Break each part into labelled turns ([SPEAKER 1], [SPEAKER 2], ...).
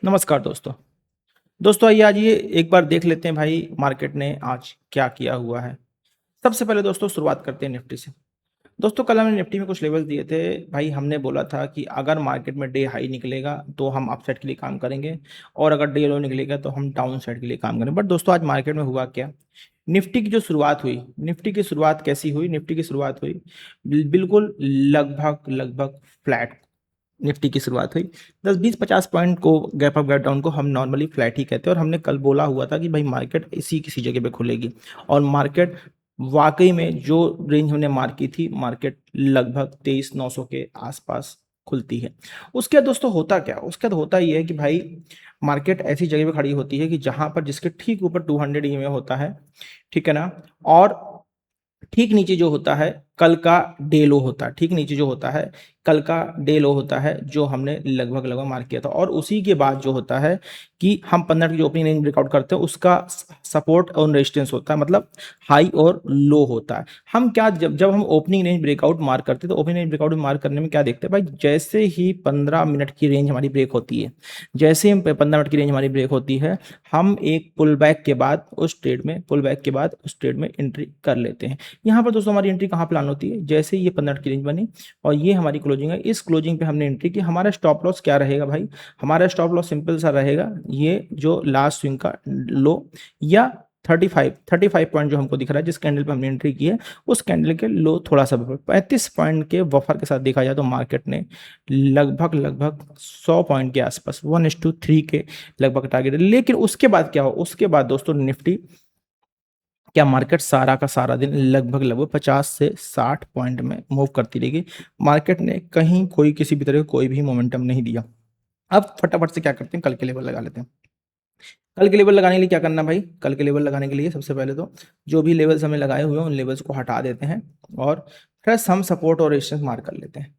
[SPEAKER 1] नमस्कार दोस्तों। दोस्तों आइए आज ये एक बार देख लेते हैं भाई मार्केट ने आज क्या किया हुआ है। सबसे पहले दोस्तों शुरुआत करते हैं निफ्टी से। दोस्तों कल हमने निफ्टी में कुछ लेवल्स दिए थे। भाई हमने बोला था कि अगर मार्केट में डे हाई निकलेगा तो हम अपसाइड के लिए काम करेंगे और अगर डे लो निकलेगा तो हम डाउन साइड के लिए काम करेंगे। बट दोस्तों आज मार्केट में हुआ क्या? निफ्टी की जो शुरुआत हुई, निफ्टी की शुरुआत कैसी हुई? निफ्टी की शुरुआत हुई बिल्कुल लगभग लगभग फ्लैट। निफ्टी की शुरुआत हुई 10-20-50 पॉइंट को गैप अप गैप डाउन को हम नॉर्मली फ्लैट ही कहते हैं और हमने कल बोला हुआ था कि भाई मार्केट इसी किसी जगह पे खुलेगी और मार्केट वाकई में जो रेंज हमने मार्क की थी मार्केट लगभग 23,900 के आसपास खुलती है। उसके बाद दोस्तों होता क्या? उसके बाद होता ये है कि भाई मार्केट ऐसी जगह पे खड़ी होती है कि जहां पर जिसके ठीक ऊपर 200 ईएमए होता है, ठीक है ना, और ठीक नीचे जो होता है कल का डे लो होता है, ठीक नीचे जो होता है कल का डे लो होता है जो हमने लगभग लगभग मार्क किया था और उसी के बाद जो होता है कि हम 15 की जो ओपनिंग रेंज ब्रेकआउट करते हैं उसका सपोर्ट और रेजिस्टेंस होता है, मतलब हाई और लो होता है। हम क्या जब जब हम ओपनिंग रेंज ब्रेकआउट मार्क करते हैं तो ओपनिंग रेंज ब्रेकआउट मार्क करने में क्या देखते हैं भाई, जैसे ही 15 मिनट की रेंज हमारी ब्रेक होती है, जैसे ही 15 मिनट की रेंज हमारी ब्रेक होती है हम एक पुल बैक के बाद उस ट्रेड में पुल बैक के बाद उस ट्रेड में एंट्री कर लेते हैं। यहाँ पर दोस्तों हमारी एंट्री कहाँ प्लान होती है? जैसे ही ये 15 मिनट की रेंज बनी और ये हमारी क्लोजिंग है, इस क्लोजिंग पे हमने एंट्री की। हमारा स्टॉप लॉस क्या रहेगा भाई? हमारा स्टॉप लॉस सिंपल सा रहेगा, ये जो लास्ट स्विंग का लो या 35 पॉइंट जो हमको दिख रहा है जिस कैंडल पे हमने एंट्री की है उस कैंडल के लो थोड़ा सा 35 पॉइंट के वफर के साथ देखा जाए तो मार्केट ने लगभग लगभग 100 पॉइंट के आसपास 1:3 के लगभग टारगेट। लेकिन उसके बाद क्या हो? उसके बाद दोस्तों निफ्टी क्या मार्केट सारा का सारा दिन लगभग लगभग 50 से 60 पॉइंट में मूव करती रहेगी। मार्केट ने कहीं कोई किसी भी तरह का कोई भी मोमेंटम नहीं दिया। अब फटाफट से क्या करते हैं, कल के लेवल लगा लेते हैं। कल के लेवल लगाने के लिए क्या करना भाई? कल के लेवल लगाने के लिए सबसे पहले तो जो भी लेवल्स हमें लगाए हुए हैं उन लेवल्स को हटा देते हैं और फ्रेश हम सपोर्ट और रेजिस्टेंस मार्क कर लेते हैं।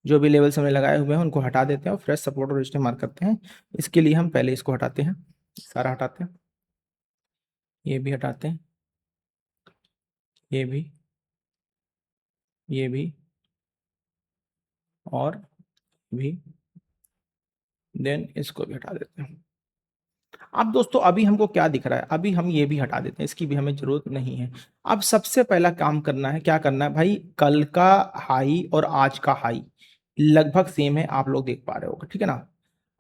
[SPEAKER 1] जो भी लेवल्स हमने लगाए हुए हैं उनको हटा देते हैं और फ्रेश सपोर्ट और रेजिस्टेंस मार्क करते हैं। इसके लिए हम पहले इसको हटाते हैं, सारा हटाते हैं, ये भी हटाते हैं, ये भी, ये भी और भी, देन इसको भी हटा देते हैं। अब दोस्तों अभी हमको क्या दिख रहा है? अभी हम ये भी हटा देते हैं, इसकी भी हमें जरूरत नहीं है। अब सबसे पहला काम करना है, क्या करना है भाई? कल का हाई और आज का हाई लगभग सेम है, आप लोग देख पा रहे होगे, ठीक है ना।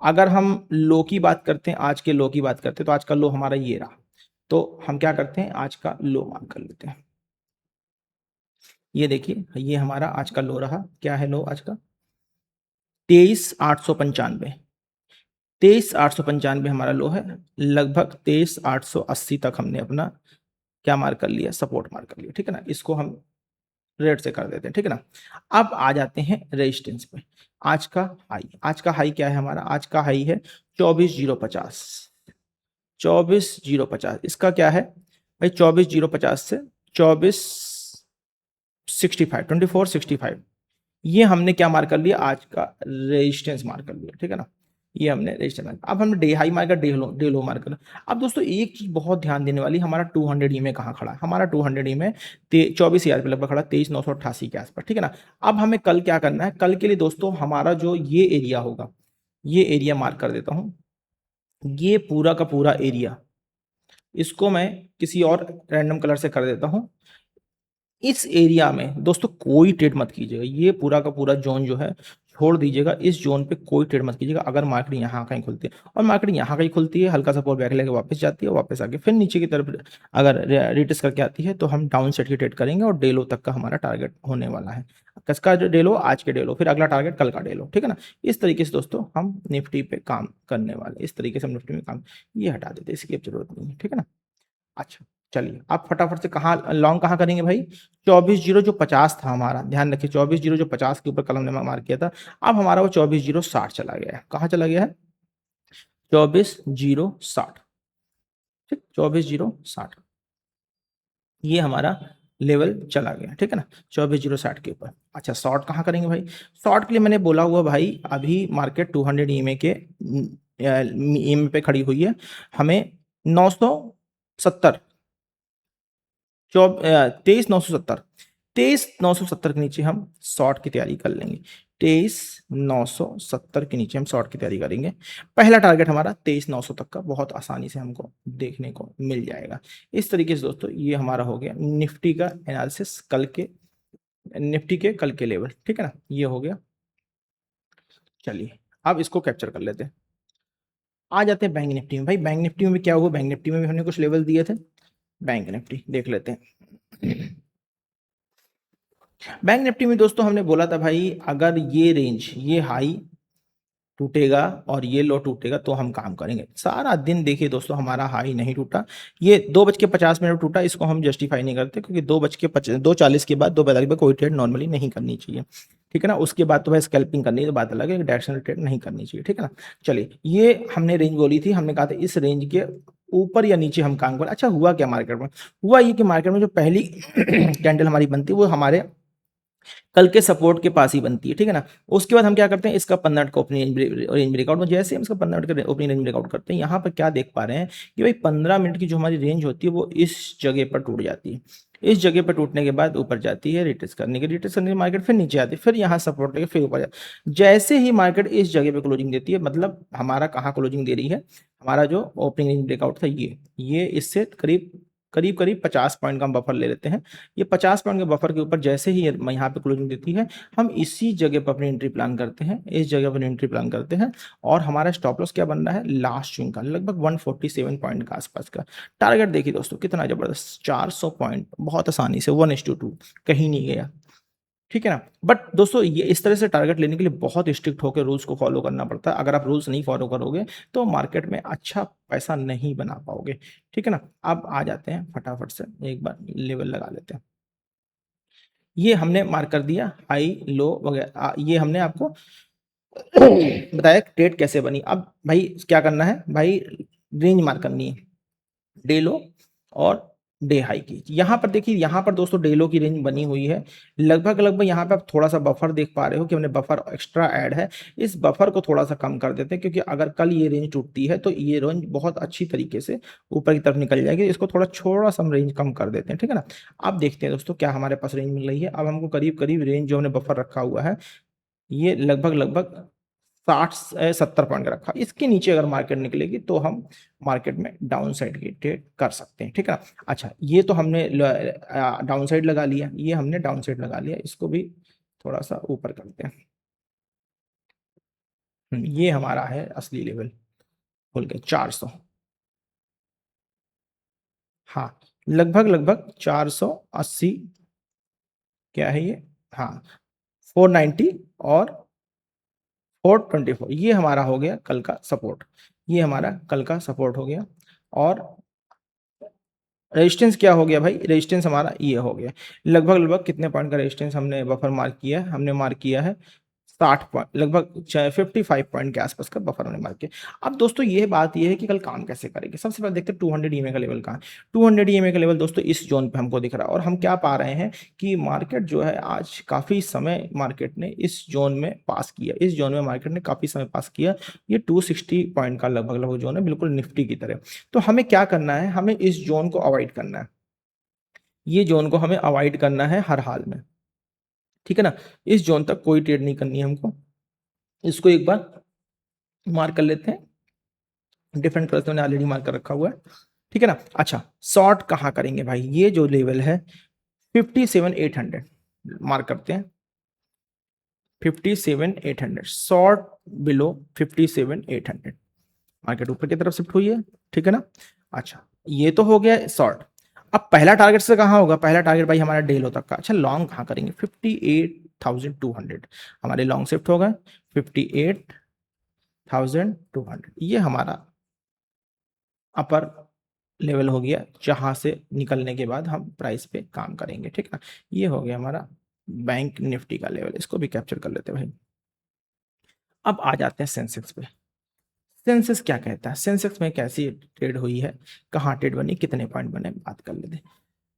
[SPEAKER 1] अगर हम लो की बात करते हैं, आज के लो की बात करते हैं तो आज का लो हमारा ये रहा, तो हम क्या करते हैं आज का लो मार्क कर लेते हैं। ये देखिए ये हमारा आज का लो रहा, क्या है लो आज का? 23,895। 23,895 हमारा लो है, लगभग 23,880 तक हमने अपना क्या मार्क कर लिया? सपोर्ट मार्क कर लिया, ठीक है ना। इसको हम रेड से कर देते हैं, ठीक है ना। अब आ जाते हैं रेजिस्टेंस पे। आज का हाई, आज का हाई क्या है हमारा? आज का हाई है 24,050। 24,050 इसका क्या है भाई? 24,050 से 24,65, 24,65 ये हमने क्या मार्क कर लिया? आज का रेजिस्टेंस मार्क कर लिया, ठीक है ना। ये हमने रेजिस्टेंस मार्क। अब हमने डे हाई मार्क कर, डे लो मार्क कर। अब दोस्तों एक चीज बहुत ध्यान देने वाली, हमारा 200 ई में कहाँ खड़ा है? हमारा 200 ई में 24,000 पे लगभग खड़ा, 23,988 के आसपास, ठीक है ना। अब हमें कल क्या करना है? कल के लिए दोस्तों हमारा जो ये एरिया होगा, ये एरिया मार्क कर देता हूं। ये पूरा का पूरा एरिया, इसको मैं किसी और रैंडम कलर से कर देता हूं। इस एरिया में दोस्तों कोई ट्रेड मत कीजिएगा, ये पूरा का पूरा जोन जो है छोड़ दीजिएगा। इस जोन पे कोई ट्रेड मत कीजिएगा। अगर मार्केट यहाँ कहीं खुलती है और मार्केट यहाँ कहीं खुलती है, हल्का सा पुल बैक लेके वापस जाती है, वापस आके फिर नीचे की तरफ अगर रिटेस्ट करके आती है तो हम डाउन साइड की ट्रेड करेंगे और डे लो तक का हमारा टारगेट होने वाला है। किसका डे लो? आज के डे लो, फिर अगला टारगेट कल का डे लो, ठीक है ना। इस तरीके से दोस्तों हम निफ्टी पे काम करने वाले, इस तरीके से हम निफ्टी में काम, ये हटा देते, इसकी अब जरूरत नहीं है, ठीक है ना। अच्छा चलिए आप फटाफट से कहाँ लॉन्ग कहाँ करेंगे भाई? 24,0 जो 50 था हमारा, ध्यान रखिए 24,0 जो 50 के ऊपर कलम ने मार्क किया था, अब हमारा वो 24,060 चला गया है। कहाँ चला गया है? 24,060, ठीक, 24,060 ये हमारा लेवल चला गया, ठीक है ना, 24,060 के ऊपर। अच्छा शॉर्ट कहाँ करेंगे भाई? शॉर्ट के लिए मैंने बोला हुआ भाई अभी मार्केट 200 ईएमए के ईएमए पे खड़ी हुई है, हमें 970 23,970, 23,970 के नीचे हम शॉर्ट की तैयारी कर लेंगे। 23,970 के नीचे हम शॉर्ट की तैयारी करेंगे। पहला टारगेट हमारा 23,900 तक का बहुत आसानी से हमको देखने को मिल जाएगा। इस तरीके से दोस्तों ये हमारा हो गया निफ्टी का एनालिसिस निफ्टी के कल के लेवल, ठीक है ना, ये हो गया। चलिए अब इसको कैप्चर कर लेते हैं। आ जाते हैं बैंक निफ्टी में। भाई बैंक निफ्टी में भी क्या हुआ, बैंक निफ्टी में भी हमने कुछ लेवल दिए थे। बैंक निफ्टी देख लेते हैं। बैंक निफ्टी में दोस्तों हमने बोला था भाई अगर ये रेंज, ये हाई टूटेगा और ये लो टूटेगा तो हम काम करेंगे। सारा दिन देखिए दोस्तों हमारा हाई नहीं टूटा, ये 2:50 टूटा। इसको हम जस्टिफाई नहीं करते क्योंकि 2:40 के बाद 2:45 के बाद कोई ट्रेड नॉर्मली नहीं करनी चाहिए, ठीक है ना। उसके बाद तो भाई स्कैल्पिंग करनी है तो बात अलग है, डायरेक्शनल ट्रेड नहीं करनी चाहिए, ठीक है ना। चलिए ये हमने रेंज बोली थी, हमने कहा था इस रेंज के ऊपर या नीचे हम काम करें। अच्छा हुआ क्या मार्केट में, हुआ ये कि मार्केट में जो पहली कैंडल हमारी बनती है वो हमारे कल के सपोर्ट के पास ही बनती है, ठीक है ना। उसके बाद हम क्या करते हैं, इसका 15 मिनट का ओपनिंग रेंज ब्रेकआउट में, जैसे हम इसका 15 मिनट का ओपनिंग रेंज ब्रेकआउट करते हैं, यहाँ पर क्या देख पा रहे हैं कि भाई 15 मिनट की जो हमारी रेंज होती है वो इस जगह पर टूट जाती है। इस जगह पर टूटने के बाद ऊपर जाती है, रिटेस्ट करने के मार्केट फिर नीचे आती है, फिर यहाँ सपोर्ट लेके फिर ऊपर जाती है। जैसे ही मार्केट इस जगह पे क्लोजिंग देती है, मतलब हमारा कहाँ क्लोजिंग दे रही है, हमारा जो ओपनिंग रेंज ब्रेकआउट था ये इससे करीब करीब करीब 50 पॉइंट का हम बफर ले लेते हैं। ये 50 पॉइंट के बफर के ऊपर जैसे ही यहाँ पे क्लोजिंग देती है, हम इसी जगह पर अपनी एंट्री प्लान करते हैं, इस जगह पर एंट्री प्लान करते हैं। और हमारा स्टॉप लॉस क्या बन रहा है, लास्ट स्विंग का लगभग 147 पॉइंट के आसपास का टारगेट। देखिए दोस्तों कितना जबरदस्त, 400 पॉइंट बहुत आसानी से 1:2 कहीं नहीं गया, ठीक है ना। बट दोस्तों ये इस तरह से टारगेट लेने के लिए बहुत स्ट्रिक्ट होकर रूल्स को फॉलो करना पड़ता है। अगर आप रूल्स नहीं फॉलो करोगे तो मार्केट में अच्छा पैसा नहीं बना पाओगे, ठीक है ना। अब आ जाते हैं फटाफट से एक बार लेवल लगा लेते हैं। ये हमने मार्क कर दिया हाई लो वगैरह, ये हमने आपको बताया ट्रेड कैसे बनी। अब भाई क्या करना है, भाई रेंज मार्क करनी है डे लो और डे हाई की। यहाँ पर देखिए, यहाँ पर दोस्तों डे लो की रेंज बनी हुई है लगभग लगभग। यहाँ पे आप थोड़ा सा बफर देख पा रहे हो कि हमने बफर एक्स्ट्रा ऐड है। इस बफर को थोड़ा सा कम कर देते हैं क्योंकि अगर कल ये रेंज टूटती है तो ये रेंज बहुत अच्छी तरीके से ऊपर की तरफ निकल जाएगी। इसको थोड़ा सा हम रेंज कम कर देते हैं, ठीक है ना। अब देखते हैं दोस्तों क्या हमारे पास रेंज मिल रही है। अब हमको करीब करीब रेंज जो हमने बफर रखा हुआ है ये लगभग लगभग 60-70 पॉइंट का रखा। इसके नीचे अगर मार्केट निकलेगी तो हम मार्केट में डाउन साइड की ट्रेड कर सकते हैं, ठीक है ना। अच्छा ये तो हमने डाउन साइड लगा लिया, ये हमने डाउन साइड लगा लिया, इसको भी थोड़ा सा ऊपर करते हैं। ये हमारा है असली लेवल, बोल के 400, हाँ लगभग लगभग 480, क्या है ये, हाँ 490 और 424, ये हमारा हो गया कल का सपोर्ट, ये हमारा कल का सपोर्ट हो गया। और रेजिस्टेंस क्या हो गया भाई, रेजिस्टेंस हमारा ये हो गया लगभग लगभग कितने पॉइंट का रेजिस्टेंस हमने बफर मार्क किया है, हमने मार्क किया है 60 पॉइंट, लगभग 55 पॉइंट के आसपास का बफर हमने मार्क किया। अब दोस्तों ये बात ये है कि कल काम कैसे करेंगे। सबसे पहले देखते हैं 200 ईएमए का लेवल कहाँ है। 200 ईएमए का लेवल दोस्तों इस जोन पे हमको दिख रहा है और हम क्या पा रहे हैं कि मार्केट जो है आज काफी समय मार्केट ने इस जोन में पास किया, इस जोन में मार्केट ने काफी समय पास किया। ये 260 पॉइंट का लगभग लगभग जोन है, बिल्कुल निफ्टी की तरह। तो हमें क्या करना है, हमें इस जोन को अवॉइड करना है, ये जोन को हमें अवॉइड करना है हर हाल में, ठीक है ना। इस जोन तक कोई ट्रेड नहीं करनी है हमको। इसको एक बार मार्क कर लेते हैं, डिफरेंट कलर से मैंने ऑलरेडी मार्क कर रखा हुआ है, ठीक है ना। अच्छा शॉर्ट कहाँ करेंगे भाई, ये जो लेवल है 57,800 मार्क करते हैं, 57,800 शॉर्ट बिलो 57,800, मार्केट ऊपर की तरफ शिफ्ट हुई है, ठीक है ना। अच्छा ये तो हो गया शॉर्ट। अब पहला टारगेट से कहाँ होगा, पहला टारगेट भाई हमारा डे लो तक का। अच्छा लॉन्ग कहाँ करेंगे, 58,200 हमारे लॉन्ग शिफ्ट हो गए, 58,200 ये हमारा अपर लेवल हो गया जहां से निकलने के बाद हम प्राइस पे काम करेंगे, ठीक है ना। ये हो गया हमारा बैंक निफ्टी का लेवल, इसको भी कैप्चर कर लेते हैं भाई। अब आ जाते हैं सेंसेक्स पे। सेंसेक्स क्या कहता है, सेंसेक्स में कैसी ट्रेड हुई है, कहाँ ट्रेड बनी, कितने पॉइंट बने, बात कर लेते हैं।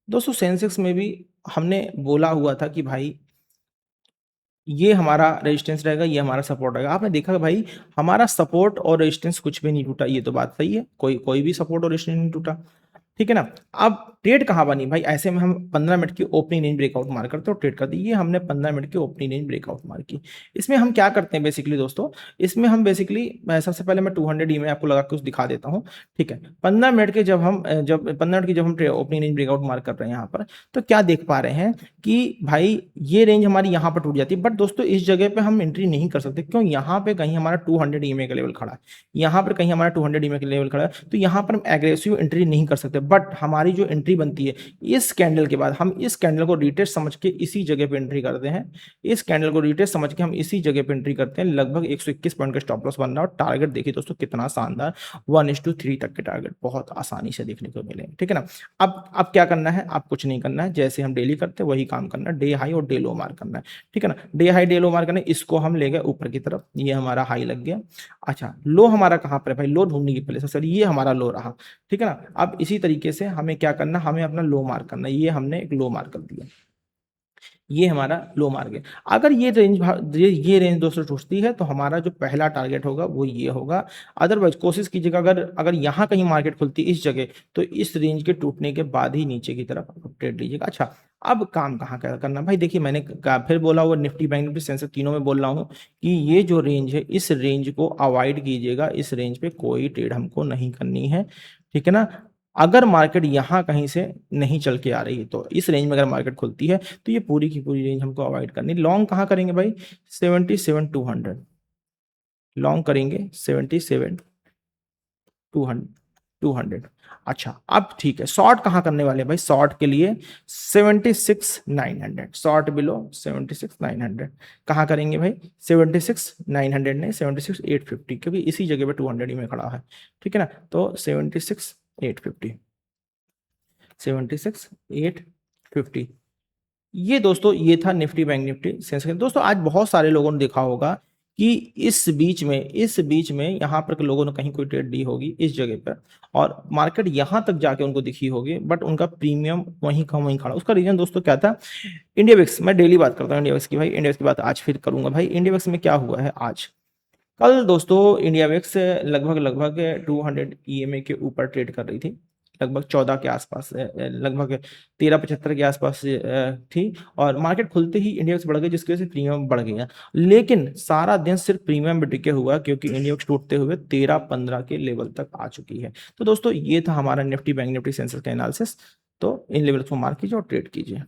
[SPEAKER 1] दोस्तों सेंसेक्स में भी हमने बोला हुआ था कि भाई ये हमारा रेजिस्टेंस रहेगा, ये हमारा सपोर्ट रहेगा। आपने देखा भाई हमारा सपोर्ट और रेजिस्टेंस कुछ भी नहीं टूटा, ये तो बात सही है, कोई कोई भी सपोर्ट और रेजिस्टेंस नहीं टूटा। ठीक है ना। अब ट्रेड कहाँ बनी भाई, ऐसे में हम 15 मिनट की ओपनिंग रेंज ब्रेकआउट मार करते हो ट्रेड कर दी। ये हमने 15 मिनट की ओपनिंग रेंज ब्रेकआउट मार की। इसमें हम क्या करते हैं बेसिकली दोस्तों, इसमें हम बेसिकली सबसे पहले मैं 200 ई में आपको लगा के उस दिखा देता हूँ। ठीक है, 15 मिनट के जब 15 मिनट की जब हम ओपनिंग रेंज ब्रेकआउट मार कर रहे हैं यहाँ पर, तो क्या देख पा रहे हैं कि भाई ये रेंज हमारी यहाँ पर टूट जाती है। बट दोस्तों इस जगह पे हम एंट्री नहीं कर सकते, क्यों, यहाँ पे कहीं हमारा 200 ईएमए का लेवल खड़ा है, यहाँ पर कहीं हमारा 200 ईएमए का लेवल खड़ा है, तो यहाँ पर हम एग्रेसिव एंट्री नहीं कर सकते। बट हमारी जो एंट्री बनती है इस कैंडल के बाद, हम इस कैंडल को रिटेस्ट समझ के इसी जगह पे एंट्री करते हैं। इस कैंडल को रिटेस्ट समझ के हम इसी जगह पे एंट्री करते हैं। लगभग 121 पॉइंट का स्टॉप लॉस बन रहा है और टारगेट देखिए दोस्तों कितना शानदार, 1:3 तक के टारगेट बहुत आसानी से देखने को मिले। ठीक है ना। अब क्या करना है, आप कुछ नहीं करना है, जैसे हम डेली करते हैं वही काम करना है, डे हाई और डे लो मार करना है। ठीक है ना, डे हाई डे लो मार करना है। इसको हम ले गए ऊपर की तरफ, ये हमारा हाई लग गया। अच्छा, लो हमारा कहाँ पर है भाई, लो ढूंढने की पहले से, सर ये हमारा लो रहा। ठीक है ना। अब इसी तरीके से हमें क्या करना, हमें अपना लो मार्क करना है। ये हमने एक लो मार्क कर दिया, ये हमारा लो मार्क है। अगर ये रेंज दोस्तों टूटती है तो हमारा जो पहला टारगेट होगा वो ये होगा। अदरवाइज कोशिश कीजिएगा, अगर अगर यहाँ कहीं मार्केट खुलती इस जगह, तो इस रेंज के टूटने के बाद ही नीचे की तरफ ट्रेड लीजिएगा। अच्छा, अब काम कहाँ करना भाई, देखिए मैंने फिर बोला वो निफ्टी बैंक निफ्टी सेंसेक्स तीनों में बोल रहा हूँ कि ये जो रेंज है इस रेंज को अवॉइड कीजिएगा। इस रेंज पे कोई ट्रेड हमको नहीं करनी है। ठीक है ना। अगर मार्केट यहाँ कहीं से नहीं चल के आ रही है, तो इस रेंज में अगर मार्केट खुलती है तो ये पूरी की पूरी रेंज हमको अवॉइड करनी। लॉन्ग कहाँ करेंगे भाई, 77,200 लॉन्ग करेंगे, 77,200। अच्छा, अब ठीक है, शॉर्ट कहाँ करने वाले हैं भाई, शॉर्ट के लिए 76,900, शॉर्ट बिलो 76,900 कहाँ करेंगे भाई, 76,900 नहीं, 76,850, क्योंकि इसी जगह पे 200 में खड़ा है। ठीक है ना, तो 76,850, 76,850। ये दोस्तों ये था निफ्टी बैंक निफ्टी सेंसेक्स। दोस्तों आज बहुत सारे लोगों ने देखा होगा कि इस बीच में यहाँ पर लोगों ने कहीं कोई ट्रेड दी होगी इस जगह पर, और मार्केट यहाँ तक जाके उनको दिखी होगी, बट उनका प्रीमियम वहीं का वहीं खड़ा। उसका रीजन दोस्तों क्या था, इंडिया विक्स, मैं डेली बात करता हूँ इंडिया विक्स की भाई, इंडिया विक्स की बात आज फिर करूंगा भाई। इंडिया विक्स में क्या हुआ है आज, कल दोस्तों इंडिया विक्स लगभग लगभग 200 ईएमए के ऊपर ट्रेड कर रही थी, लगभग 14 के आसपास, लगभग 13.75 के आसपास थी, और मार्केट खुलते ही इंडिया विक्स बढ़ गई, जिसकी वजह से प्रीमियम बढ़ गया। लेकिन सारा दिन सिर्फ प्रीमियम में टिके हुआ, क्योंकि इंडिया विक्स टूटते हुए 13-15 के लेवल तक आ चुकी है। तो दोस्तों ये था हमारा निफ्टी बैंक निफ्टी सेंसेक्स का एनालिसिस। तो इन लेवल्स को मार्क कीजिए और ट्रेड कीजिए।